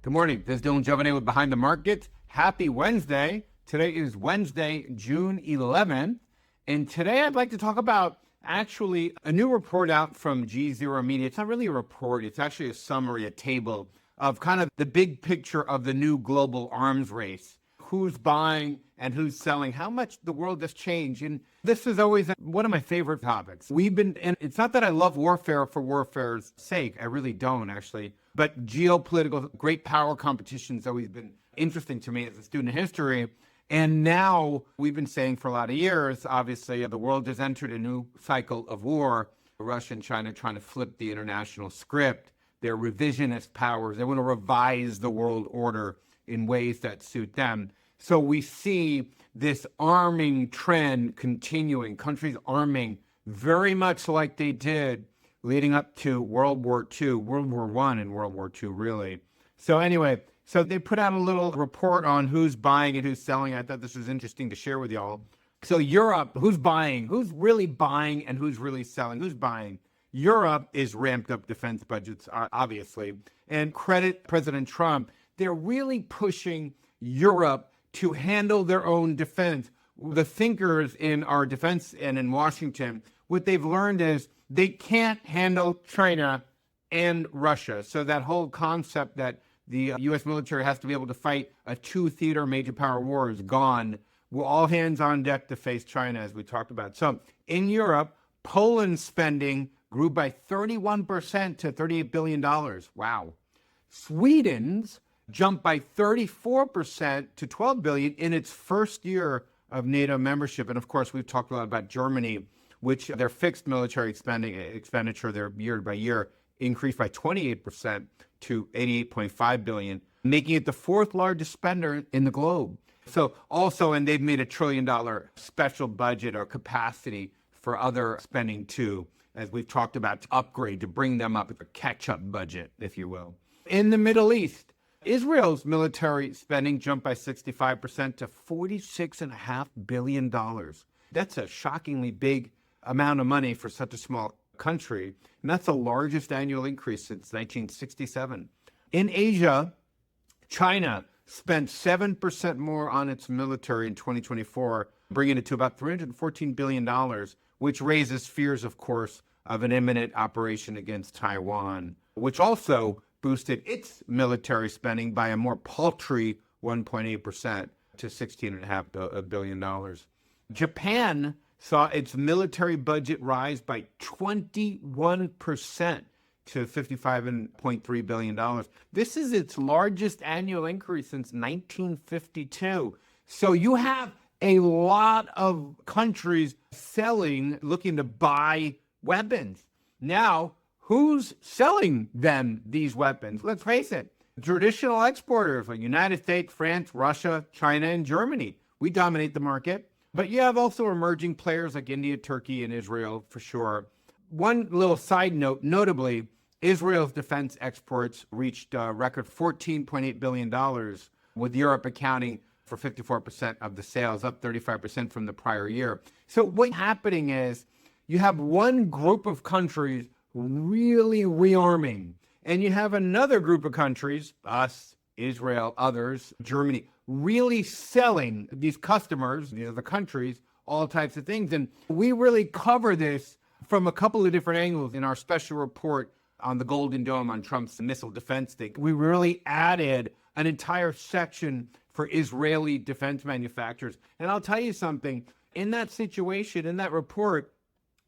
Good morning. This is Dylan Jovine with Behind the Market. Happy Wednesday. Today is Wednesday, June 11th. And today I'd like to talk about actually a new report out from GZERO Media. It's not really a report. It's actually a summary, a table of kind of the big picture of the new global arms race. Who's buying and who's selling, how much the world has changed. And this is always one of my favorite topics. And it's not that I love warfare for warfare's sake. I really don't, actually. But geopolitical, great power competition has always been interesting to me as a student of history. And now we've been saying for a lot of years, obviously, the world has entered a new cycle of war. Russia and China trying to flip the international script. They're revisionist powers. They want to revise the world order in ways that suit them. So we see this arming trend continuing, countries arming very much like they did leading up to World War II, World War I and World War II, really. So anyway, so they put out a little report on who's buying and who's selling. I thought this was interesting to share with y'all. So Europe, who's buying? Who's really buying and who's really selling? Who's buying? Europe is ramped up defense budgets, obviously. And credit President Trump. They're really pushing Europe to handle their own defense. The thinkers in our defense and in Washington, what they've learned is they can't handle China and Russia. So that whole concept that the U.S. military has to be able to fight a two-theater major power war is gone. We're all hands on deck to face China, as we talked about. So in Europe, Poland's spending grew by 31% to $38 billion. Wow. Sweden's jumped by 34% to $12 billion in its first year of NATO membership. And of course, we've talked a lot about Germany, which their fixed military expenditure, their year by year, increased by 28% to $88.5 billion, making it the fourth largest spender in the globe. So also, and they've made $1 trillion special budget or capacity for other spending too, as we've talked about, to upgrade, to bring them up, a catch-up budget, if you will. In the Middle East, Israel's military spending jumped by 65% to $46.5 billion. That's a shockingly big amount of money for such a small country. And that's the largest annual increase since 1967. In Asia, China spent 7% more on its military in 2024, bringing it to about $314 billion, which raises fears, of course, of an imminent operation against Taiwan, which also boosted its military spending by a more paltry 1.8% to $16.5 billion. Japan saw its military budget rise by 21% to $55.3 billion. This is its largest annual increase since 1952. So you have a lot of countries looking to buy weapons. Now, who's selling them these weapons? Let's face it, traditional exporters like United States, France, Russia, China, and Germany. We dominate the market. But you have also emerging players like India, Turkey, and Israel, for sure. One little side note, notably, Israel's defense exports reached a record $14.8 billion, with Europe accounting for 54% of the sales, up 35% from the prior year. So what's happening is you have one group of countries really rearming, and you have another group of countries, us, Israel, others, Germany, really selling these customers, the countries, all types of things. And we really cover this from a couple of different angles in our special report on the Golden Dome on Trump's missile defense thing. We really added an entire section for Israeli defense manufacturers. And I'll tell you something, in that situation, in that report,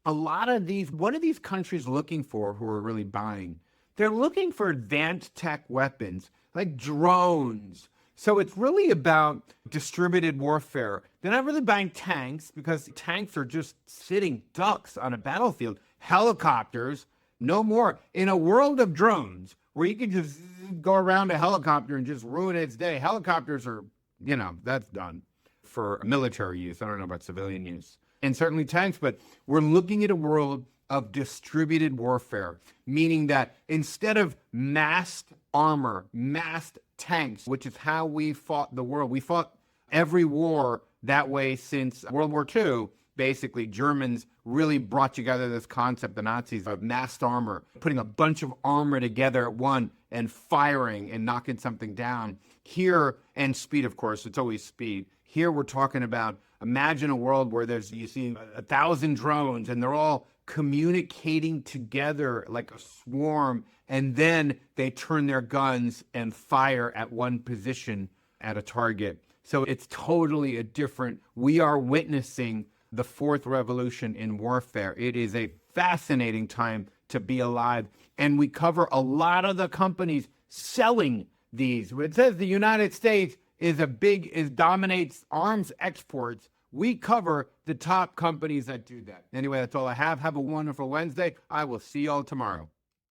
what are these countries looking for who are really buying? They're looking for advanced tech weapons like drones. So it's really about distributed warfare. They're not really buying tanks because tanks are just sitting ducks on a battlefield. Helicopters, no more. In a world of drones where you can just go around a helicopter and just ruin its day, helicopters are, that's done for military use. I don't know about civilian use. And certainly tanks, but we're looking at a world of distributed warfare, meaning that instead of massed armor, massed tanks, which is how we fought the world, we fought every war that way since World War II. basically Germans really brought together this concept, the Nazis, of massed armor, putting a bunch of armor together at one and firing and knocking something down. Here, and speed, of course, it's always speed. Here we're talking about, imagine a world where you see 1,000 drones and they're all communicating together like a swarm, and then they turn their guns and fire at one position at a target. So it's totally a different, we are witnessing the fourth revolution in warfare. It is a fascinating time to be alive. And we cover a lot of the companies selling these. It says the United States dominates arms exports. We cover the top companies that do that. Anyway, that's all I have. Have a wonderful Wednesday. I will see y'all tomorrow.